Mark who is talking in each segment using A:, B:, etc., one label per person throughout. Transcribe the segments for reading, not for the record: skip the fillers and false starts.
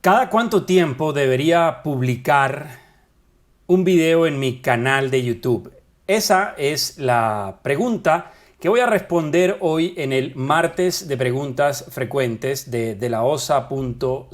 A: ¿Cada cuánto tiempo debería publicar un video en mi canal de YouTube? Esa es la pregunta que voy a responder hoy en el martes de preguntas frecuentes de delaosa.co.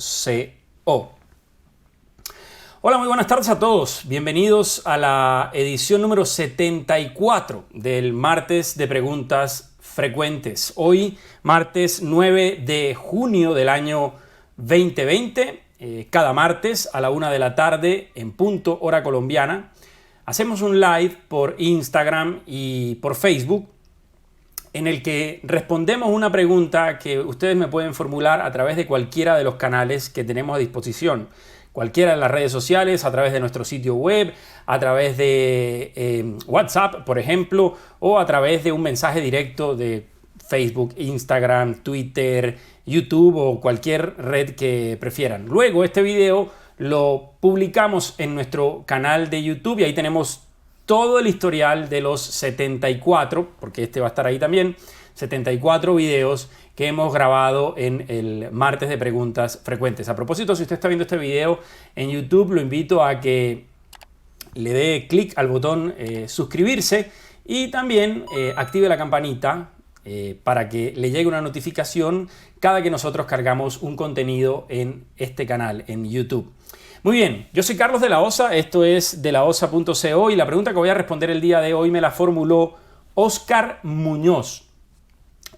A: Hola, muy buenas tardes a todos. Bienvenidos a la edición número 74 del martes de preguntas frecuentes. Hoy, martes 9 de junio del año 2020, cada martes a la 1 de la tarde en punto hora colombiana, hacemos un live por Instagram y por Facebook en el que respondemos una pregunta que ustedes me pueden formular a través de cualquiera de los canales que tenemos a disposición. Cualquiera de las redes sociales, a través de nuestro sitio web, a través de WhatsApp, por ejemplo, o a través de un mensaje directo de Facebook, Instagram, Twitter, YouTube o cualquier red que prefieran. Luego este video lo publicamos en nuestro canal de YouTube y ahí tenemos todo el historial de los 74, porque este va a estar ahí también, 74 videos que hemos grabado en el martes de preguntas frecuentes. A propósito, si usted está viendo este video en YouTube, lo invito a que le dé clic al botón suscribirse y también active la campanita para que le llegue una notificación cada que nosotros cargamos un contenido en este canal, en YouTube. Muy bien, yo soy Carlos de la Osa, esto es delaosa.co y la pregunta que voy a responder el día de hoy me la formuló Oscar Muñoz.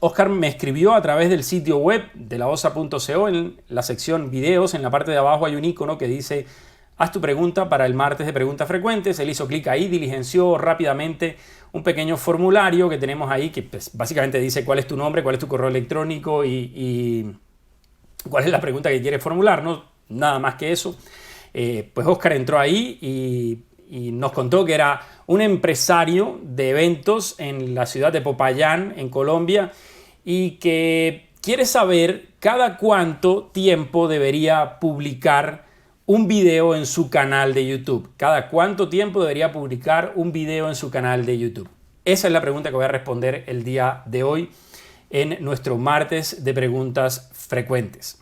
A: Oscar me escribió a través del sitio web delaosa.co en la sección videos, en la parte de abajo hay un icono que dice haz tu pregunta para el martes de preguntas frecuentes. Él hizo clic ahí, diligenció rápidamente un pequeño formulario que tenemos ahí que pues, básicamente dice cuál es tu nombre, cuál es tu correo electrónico y cuál es la pregunta que quieres formular, ¿no? Nada más que eso. Pues Oscar entró ahí y nos contó que era un empresario de eventos en la ciudad de Popayán, en Colombia, y que quiere saber cada cuánto tiempo debería publicar un video en su canal de YouTube. Cada cuánto tiempo debería publicar un video en su canal de YouTube. Esa es la pregunta que voy a responder el día de hoy en nuestro martes de preguntas frecuentes.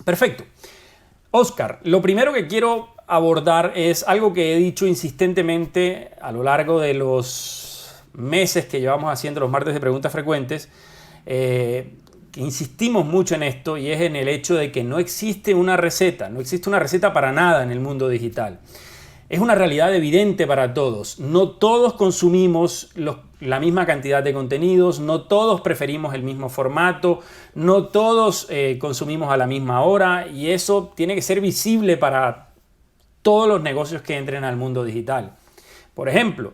A: Perfecto. Oscar, lo primero que quiero abordar es algo que he dicho insistentemente a lo largo de los meses que llevamos haciendo los martes de preguntas frecuentes. Que insistimos mucho en esto y es en el hecho de que no existe una receta, no existe una receta para nada en el mundo digital. Es una realidad evidente para todos. No todos consumimos la misma cantidad de contenidos, no todos preferimos el mismo formato, no todos consumimos a la misma hora y eso tiene que ser visible para todos los negocios que entren al mundo digital. Por ejemplo,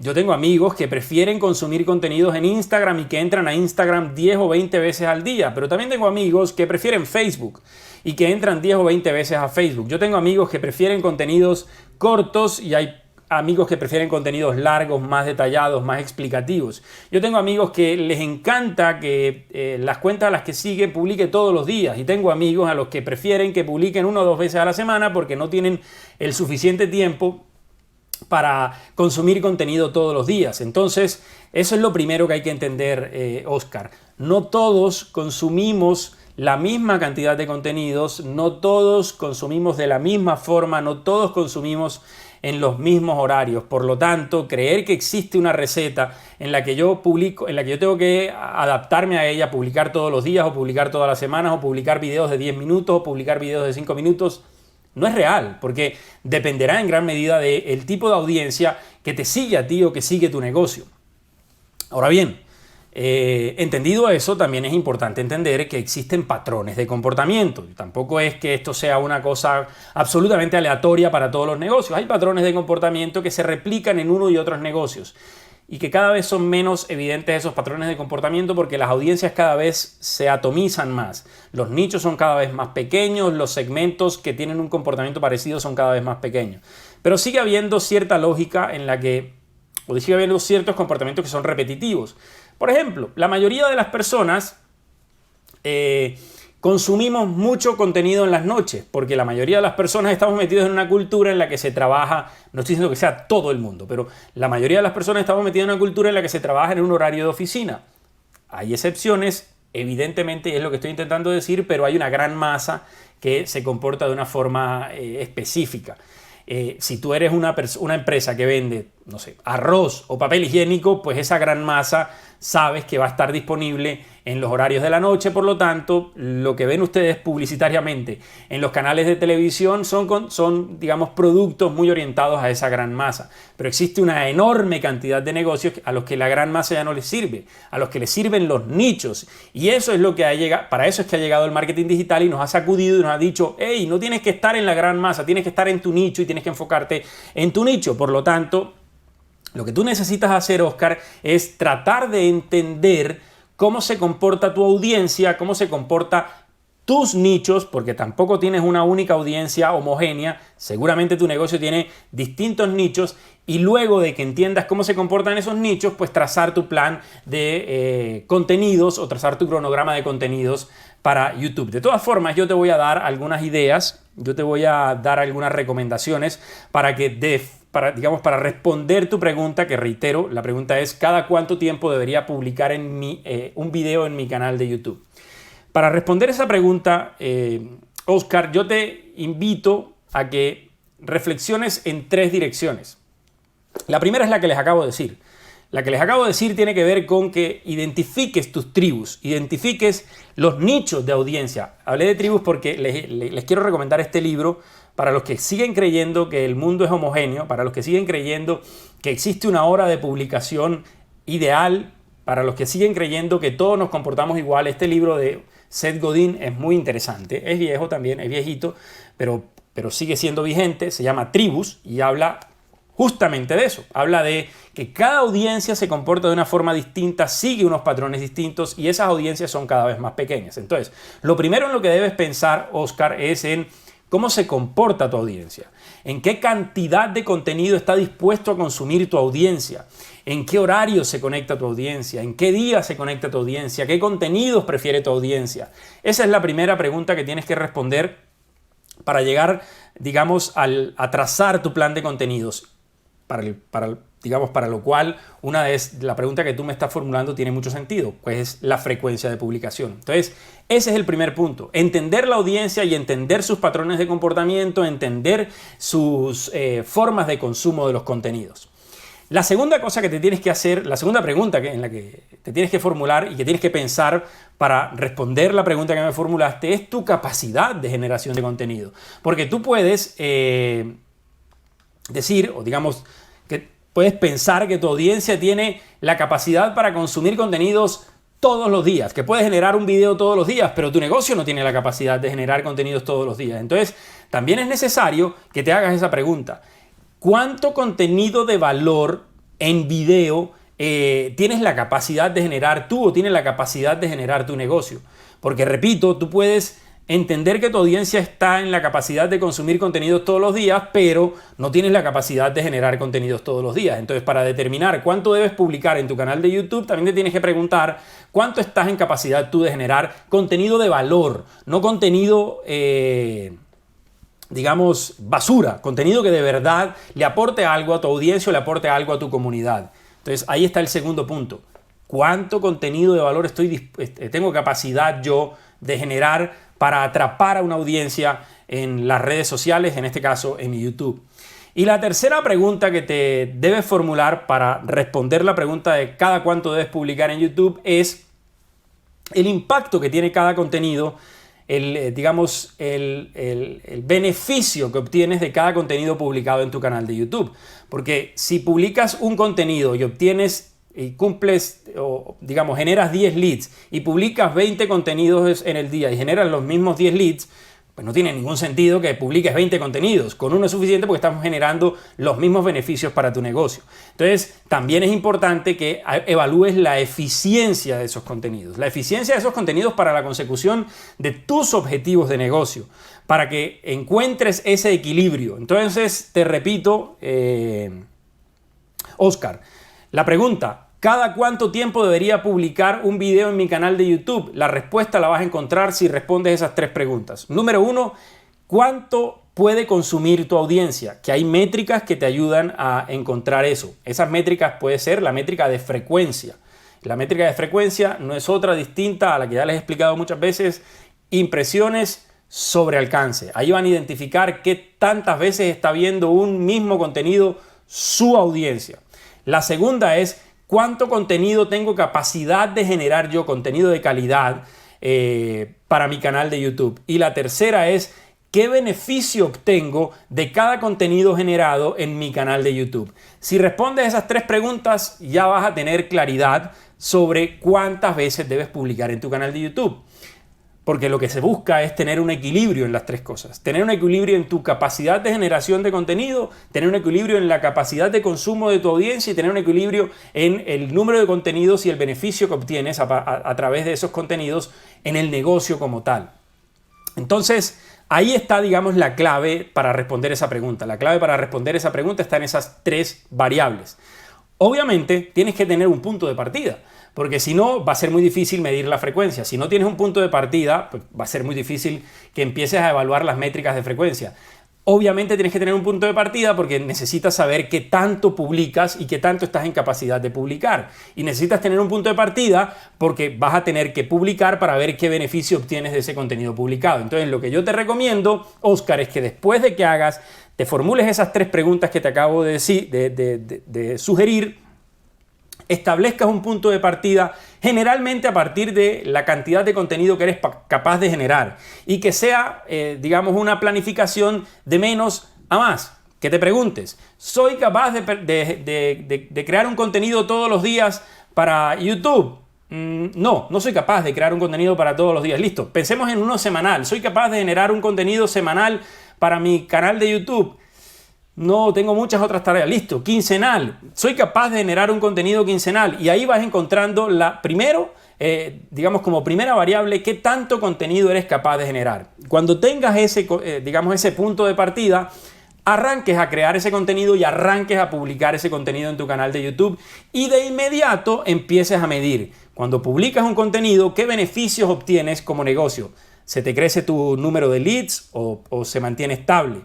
A: yo tengo amigos que prefieren consumir contenidos en Instagram y que entran a Instagram 10 o 20 veces al día, pero también tengo amigos que prefieren Facebook y que entran 10 o 20 veces a Facebook. Yo tengo amigos que prefieren contenidos cortos y hay amigos que prefieren contenidos largos, más detallados, más explicativos. Yo tengo amigos que les encanta que las cuentas a las que siguen publique todos los días y tengo amigos a los que prefieren que publiquen 1 o 2 veces a la semana porque no tienen el suficiente tiempo para consumir contenido todos los días. Entonces, eso es lo primero que hay que entender, Oscar. No todos consumimos la misma cantidad de contenidos, no todos consumimos de la misma forma, no todos consumimos en los mismos horarios. Por lo tanto, creer que existe una receta en la que yo publico, en la que yo tengo que adaptarme a ella, publicar todos los días o publicar todas las semanas o publicar videos de 10 minutos o publicar videos de 5 minutos, no es real, porque dependerá en gran medida del tipo de audiencia que te sigue a ti o que sigue tu negocio. Ahora bien, entendido eso, también es importante entender que existen patrones de comportamiento. Tampoco es que esto sea una cosa absolutamente aleatoria para todos los negocios. Hay patrones de comportamiento que se replican en uno y otros negocios y que cada vez son menos evidentes esos patrones de comportamiento porque las audiencias cada vez se atomizan más. Los nichos son cada vez más pequeños, los segmentos que tienen un comportamiento parecido son cada vez más pequeños. Pero sigue habiendo cierta lógica en la que, o sigue habiendo ciertos comportamientos que son repetitivos. Por ejemplo, la mayoría de las personas consumimos mucho contenido en las noches, porque la mayoría de las personas estamos metidos en una cultura en la que se trabaja, no estoy diciendo que sea todo el mundo, pero la mayoría de las personas estamos metidos en una cultura en la que se trabaja en un horario de oficina. Hay excepciones, evidentemente es lo que estoy intentando decir, pero hay una gran masa que se comporta de una forma específica. Si tú eres una empresa que vende, no sé, arroz o papel higiénico, pues esa gran masa sabes que va a estar disponible en los horarios de la noche, por lo tanto, lo que ven ustedes publicitariamente en los canales de televisión son, digamos, productos muy orientados a esa gran masa. Pero existe una enorme cantidad de negocios a los que la gran masa ya no les sirve, a los que les sirven los nichos. Y eso es lo que ha llegado, para eso es que ha llegado el marketing digital y nos ha sacudido y nos ha dicho, hey, no tienes que estar en la gran masa, tienes que estar en tu nicho y tienes que enfocarte en tu nicho. Por lo tanto, lo que tú necesitas hacer, Oscar, es tratar de entender cómo se comporta tu audiencia, cómo se comporta tus nichos, porque tampoco tienes una única audiencia homogénea, seguramente tu negocio tiene distintos nichos, y luego de que entiendas cómo se comportan esos nichos, pues trazar tu plan de contenidos o trazar tu cronograma de contenidos para YouTube. De todas formas, yo te voy a dar algunas ideas, yo te voy a dar algunas recomendaciones para para responder tu pregunta, que reitero, la pregunta es ¿cada cuánto tiempo debería publicar un video en mi canal de YouTube? Para responder esa pregunta, Oscar, yo te invito a que reflexiones en 3 direcciones. La primera es la que les acabo de decir. La que les acabo de decir tiene que ver con que identifiques tus tribus, identifiques los nichos de audiencia. Hablé de tribus porque les quiero recomendar este libro para los que siguen creyendo que el mundo es homogéneo, para los que siguen creyendo que existe una hora de publicación ideal, para los que siguen creyendo que todos nos comportamos igual. Este libro de Seth Godin es muy interesante, es viejo también, es viejito, pero sigue siendo vigente, se llama Tribus y habla justamente de eso. Habla de que cada audiencia se comporta de una forma distinta, sigue unos patrones distintos y esas audiencias son cada vez más pequeñas. Entonces, lo primero en lo que debes pensar, Oscar, es en cómo se comporta tu audiencia, en qué cantidad de contenido está dispuesto a consumir tu audiencia, en qué horario se conecta tu audiencia, en qué día se conecta tu audiencia, qué contenidos prefiere tu audiencia. Esa es la primera pregunta que tienes que responder para llegar, digamos, a trazar tu plan de contenidos. Para lo cual la pregunta que tú me estás formulando tiene mucho sentido, pues es la frecuencia de publicación. Entonces, ese es el primer punto, entender la audiencia y entender sus patrones de comportamiento, entender sus formas de consumo de los contenidos. La segunda cosa que te tienes que hacer, la segunda pregunta en la que te tienes que formular y que tienes que pensar para responder la pregunta que me formulaste es tu capacidad de generación de contenido. Porque tú puedes decir, o digamos, que puedes pensar que tu audiencia tiene la capacidad para consumir contenidos todos los días, que puedes generar un video todos los días, pero tu negocio no tiene la capacidad de generar contenidos todos los días. Entonces, también es necesario que te hagas esa pregunta. ¿Cuánto contenido de valor en video tienes la capacidad de generar tú o tienes la capacidad de generar tu negocio? Porque, repito, tú puedes entender que tu audiencia está en la capacidad de consumir contenidos todos los días, pero no tienes la capacidad de generar contenidos todos los días. Entonces, para determinar cuánto debes publicar en tu canal de YouTube, también te tienes que preguntar cuánto estás en capacidad tú de generar contenido de valor, no contenido, digamos, basura, contenido que de verdad le aporte algo a tu audiencia o le aporte algo a tu comunidad. Entonces, ahí está el segundo punto. ¿Cuánto contenido de valor tengo capacidad yo de generar para atrapar a una audiencia en las redes sociales, en este caso en YouTube? Y la tercera pregunta que te debes formular para responder la pregunta de cada cuánto debes publicar en YouTube es el impacto que tiene cada contenido, el beneficio que obtienes de cada contenido publicado en tu canal de YouTube. Porque si publicas un contenido y obtienes y cumples, o digamos, generas 10 leads y publicas 20 contenidos en el día y generas los mismos 10 leads, pues no tiene ningún sentido que publiques 20 contenidos. Con uno es suficiente porque estamos generando los mismos beneficios para tu negocio. Entonces, también es importante que evalúes la eficiencia de esos contenidos. La eficiencia de esos contenidos para la consecución de tus objetivos de negocio, para que encuentres ese equilibrio. Entonces, te repito, Oscar, la pregunta: ¿cada cuánto tiempo debería publicar un video en mi canal de YouTube? La respuesta la vas a encontrar si respondes esas 3 preguntas. Número 1, ¿cuánto puede consumir tu audiencia? Que hay métricas que te ayudan a encontrar eso. Esas métricas puede ser la métrica de frecuencia. La métrica de frecuencia no es otra distinta a la que ya les he explicado muchas veces, impresiones sobre alcance. Ahí van a identificar qué tantas veces está viendo un mismo contenido su audiencia. La segunda es cuánto contenido tengo capacidad de generar yo, contenido de calidad para mi canal de YouTube. Y la tercera es qué beneficio obtengo de cada contenido generado en mi canal de YouTube. Si respondes esas tres preguntas, ya vas a tener claridad sobre cuántas veces debes publicar en tu canal de YouTube. Porque lo que se busca es tener un equilibrio en las tres cosas. Tener un equilibrio en tu capacidad de generación de contenido, tener un equilibrio en la capacidad de consumo de tu audiencia y tener un equilibrio en el número de contenidos y el beneficio que obtienes a través de esos contenidos en el negocio como tal. Entonces, ahí está, digamos, la clave para responder esa pregunta. La clave para responder esa pregunta está en esas tres variables. Obviamente, tienes que tener un punto de partida, porque si no, va a ser muy difícil medir la frecuencia. Si no tienes un punto de partida, pues va a ser muy difícil que empieces a evaluar las métricas de frecuencia. Obviamente tienes que tener un punto de partida porque necesitas saber qué tanto publicas y qué tanto estás en capacidad de publicar. Y necesitas tener un punto de partida porque vas a tener que publicar para ver qué beneficio obtienes de ese contenido publicado. Entonces, lo que yo te recomiendo, Oscar, es que después de que te formules esas tres preguntas que te acabo de decir, de sugerir, establezcas un punto de partida generalmente a partir de la cantidad de contenido que eres capaz de generar y que sea, digamos, una planificación de menos a más. Que te preguntes, ¿soy capaz de crear un contenido todos los días para YouTube? No soy capaz de crear un contenido para todos los días. Listo, pensemos en uno semanal. ¿Soy capaz de generar un contenido semanal para mi canal de YouTube? No, tengo muchas otras tareas. Listo, quincenal. Soy capaz de generar un contenido quincenal. Y ahí vas encontrando digamos como primera variable, qué tanto contenido eres capaz de generar. Cuando tengas ese punto de partida, arranques a crear ese contenido y arranques a publicar ese contenido en tu canal de YouTube y de inmediato empieces a medir. Cuando publicas un contenido, ¿qué beneficios obtienes como negocio? ¿Se te crece tu número de leads o se mantiene estable?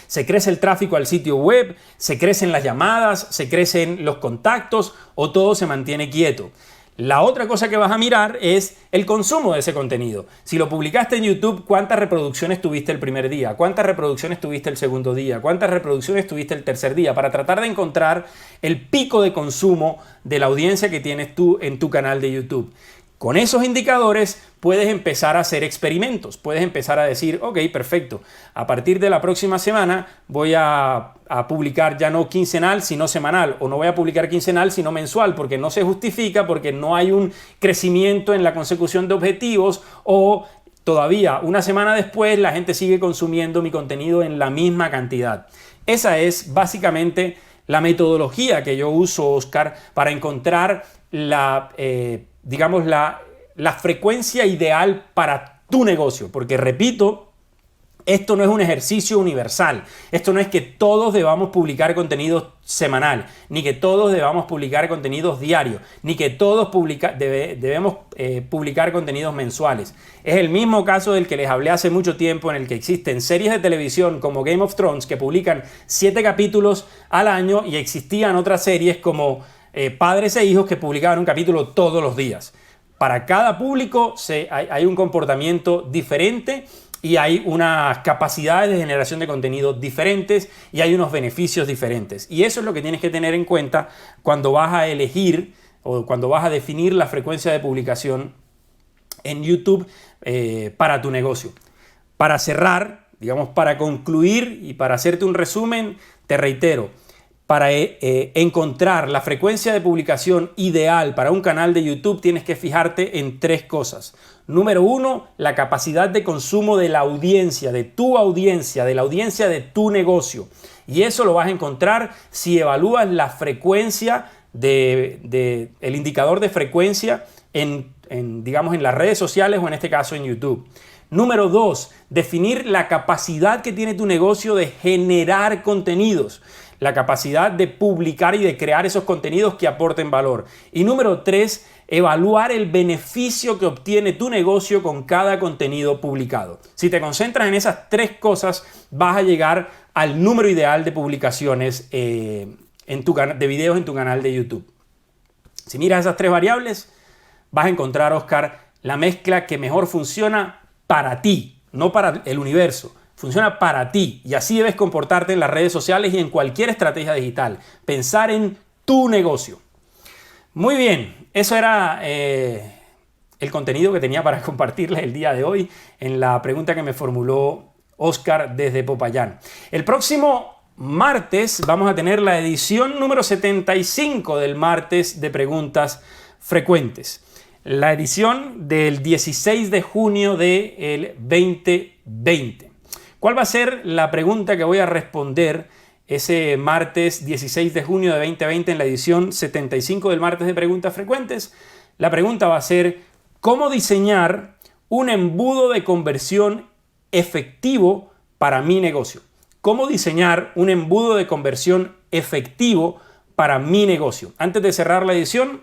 A: ¿Se crece el tráfico al sitio web? ¿Se crecen las llamadas? ¿Se crecen los contactos? ¿O todo se mantiene quieto? La otra cosa que vas a mirar es el consumo de ese contenido. Si lo publicaste en YouTube, ¿cuántas reproducciones tuviste el primer día? ¿Cuántas reproducciones tuviste el segundo día? ¿Cuántas reproducciones tuviste el tercer día? Para tratar de encontrar el pico de consumo de la audiencia que tienes tú en tu canal de YouTube. Con esos indicadores puedes empezar a hacer experimentos, puedes empezar a decir, ok, perfecto, a partir de la próxima semana voy a publicar ya no quincenal, sino semanal, o no voy a publicar quincenal, sino mensual, porque no se justifica, porque no hay un crecimiento en la consecución de objetivos, o todavía una semana después la gente sigue consumiendo mi contenido en la misma cantidad. Esa es básicamente la metodología que yo uso, Oscar, para encontrar la frecuencia ideal para tu negocio. Porque, repito, esto no es un ejercicio universal. Esto no es que todos debamos publicar contenidos semanal, ni que todos debamos publicar contenidos diarios, ni que todos debemos publicar contenidos mensuales. Es el mismo caso del que les hablé hace mucho tiempo, en el que existen series de televisión como Game of Thrones que publican 7 capítulos al año, y existían otras series como Padres e Hijos que publicaban un capítulo todos los días. Para cada público hay un comportamiento diferente y hay unas capacidades de generación de contenido diferentes y hay unos beneficios diferentes. Y eso es lo que tienes que tener en cuenta cuando vas a elegir o cuando vas a definir la frecuencia de publicación en YouTube para tu negocio. Para cerrar, digamos, para concluir y para hacerte un resumen, te reitero, para encontrar la frecuencia de publicación ideal para un canal de YouTube tienes que fijarte en 3 cosas. Número 1, la capacidad de consumo de la audiencia, de tu audiencia, de la audiencia de tu negocio. Y eso lo vas a encontrar si evalúas la frecuencia el indicador de frecuencia digamos, en las redes sociales o en este caso en YouTube. Número 2, definir la capacidad que tiene tu negocio de generar contenidos. La capacidad de publicar y de crear esos contenidos que aporten valor. Y número 3, evaluar el beneficio que obtiene tu negocio con cada contenido publicado. Si te concentras en esas 3 cosas, vas a llegar al número ideal de publicaciones de videos en tu canal de YouTube. Si miras esas tres variables, vas a encontrar, Oscar, la mezcla que mejor funciona para ti, no para el universo. Funciona para ti y así debes comportarte en las redes sociales y en cualquier estrategia digital. Pensar en tu negocio. Muy bien, eso era el contenido que tenía para compartirles el día de hoy en la pregunta que me formuló Oscar desde Popayán. El próximo martes vamos a tener la edición número 75 del martes de preguntas frecuentes. La edición del 16 de junio del 2020. ¿Cuál va a ser la pregunta que voy a responder ese martes 16 de junio de 2020 en la edición 75 del martes de preguntas frecuentes? La pregunta va a ser ¿cómo diseñar un embudo de conversión efectivo para mi negocio? ¿Cómo diseñar un embudo de conversión efectivo para mi negocio? Antes de cerrar la edición,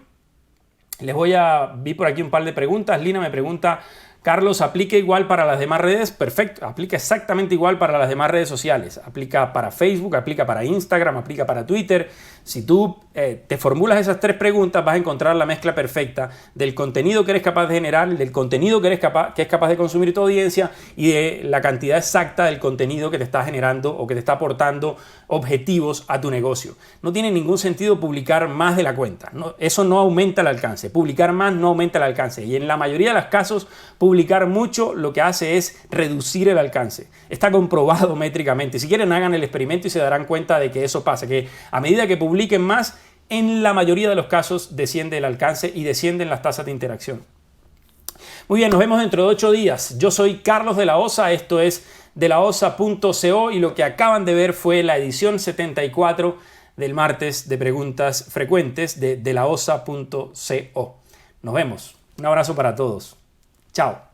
A: vi por aquí un par de preguntas. Lina me pregunta, Carlos, ¿aplica igual para las demás redes? Perfecto, aplica exactamente igual para las demás redes sociales. Aplica para Facebook, aplica para Instagram, aplica para Twitter. Si tú te formulas esas tres preguntas, vas a encontrar la mezcla perfecta del contenido que eres capaz de generar, del contenido que es capaz de consumir tu audiencia y de la cantidad exacta del contenido que te está generando o que te está aportando objetivos a tu negocio. No tiene ningún sentido publicar más de la cuenta. Eso no aumenta el alcance. Publicar más no aumenta el alcance. Y en la mayoría de los casos, publicar mucho lo que hace es reducir el alcance. Está comprobado métricamente. Si quieren, hagan el experimento y se darán cuenta de que eso pasa, que a medida que publiquen más, en la mayoría de los casos desciende el alcance y descienden las tasas de interacción. Muy bien, nos vemos dentro de 8 días. Yo soy Carlos de la Osa, esto es delaosa.co y lo que acaban de ver fue la edición 74 del martes de preguntas frecuentes de delaosa.co. Nos vemos. Un abrazo para todos. Chao.